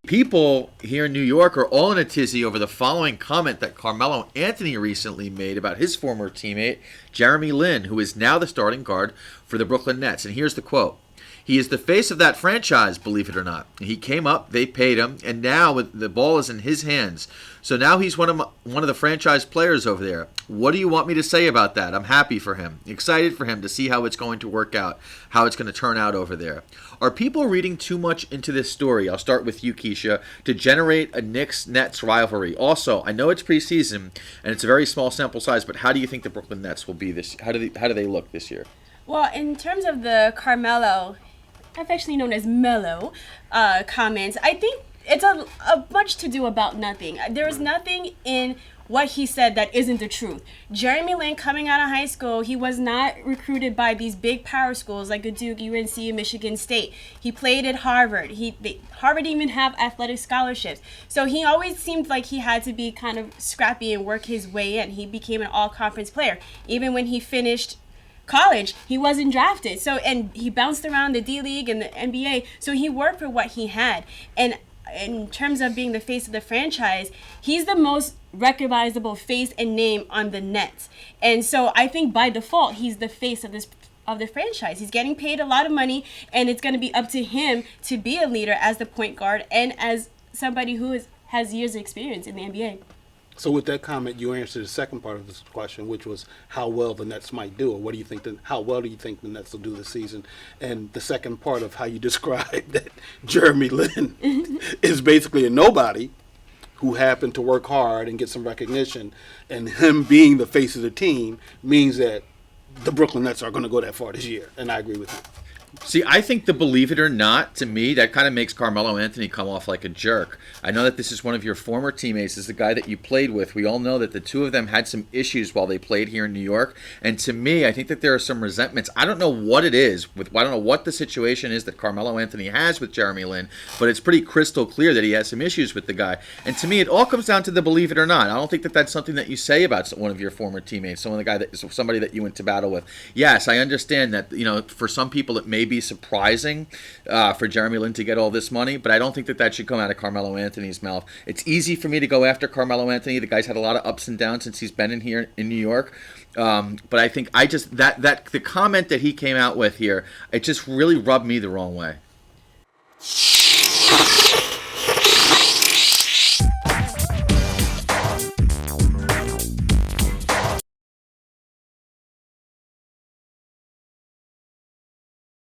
People here in New York are all in a tizzy over the following comment that Carmelo Anthony recently made about his former teammate, Jeremy Lin, who is now the starting guard for the Brooklyn Nets. And here's the quote. He is the face of that franchise, believe it or not. He came up, they paid him, and now the ball is in his hands. So now he's one of the franchise players over there. What do you want me to say about that? I'm happy for him, excited for him to see how it's going to work out, how it's going to turn out over there. Are people reading too much into this story? I'll start with you, Keisha, to generate a Knicks-Nets rivalry. Also, I know it's preseason and it's a very small sample size, but how do you think the Brooklyn Nets will be this? How do they look this year? Well, in terms of the Carmelo, affectionately known as Melo, comments, I think it's a much to do about nothing. There is nothing in what he said that isn't the truth. Jeremy Lin, coming out of high school, he was not recruited by these big power schools like Duke, UNC, and Michigan State. He played at Harvard. Harvard didn't even have athletic scholarships. So he always seemed like he had to be kind of scrappy and work his way in. He became an all-conference player. Even when he finished college, he wasn't drafted. So, and he bounced around the D-League and the NBA. So he worked for what he had. And in terms of being the face of the franchise, he's the most recognizable face and name on the Nets. And so I think by default, he's the face of the franchise. He's getting paid a lot of money, and it's going to be up to him to be a leader as the point guard and as somebody who has years of experience in the NBA. So with that comment, you answered the second part of this question, which was how well the Nets might do, or how well do you think the Nets will do this season? And the second part of how you described that Jeremy Lin is basically a nobody who happened to work hard and get some recognition, and him being the face of the team means that the Brooklyn Nets are going to go that far this year, and I agree with you. See, I think the believe it or not, to me, that kind of makes Carmelo Anthony come off like a jerk. I know that this is one of your former teammates, this is the guy that you played with. We all know that the two of them had some issues while they played here in New York. And to me, I think that there are some resentments. I don't know what it is. I don't know what the situation is that Carmelo Anthony has with Jeremy Lin, but it's pretty crystal clear that he has some issues with the guy. And to me, it all comes down to the believe it or not. I don't think that that's something that you say about one of your former teammates, somebody that you went to battle with. Yes, I understand that, for some people it may be surprising for Jeremy Lin to get all this money, but I don't think that should come out of Carmelo Anthony's mouth. It's easy for me to go after Carmelo Anthony. The guy's had a lot of ups and downs since he's been in here in New York. But I think the comment that he came out with here, it just really rubbed me the wrong way.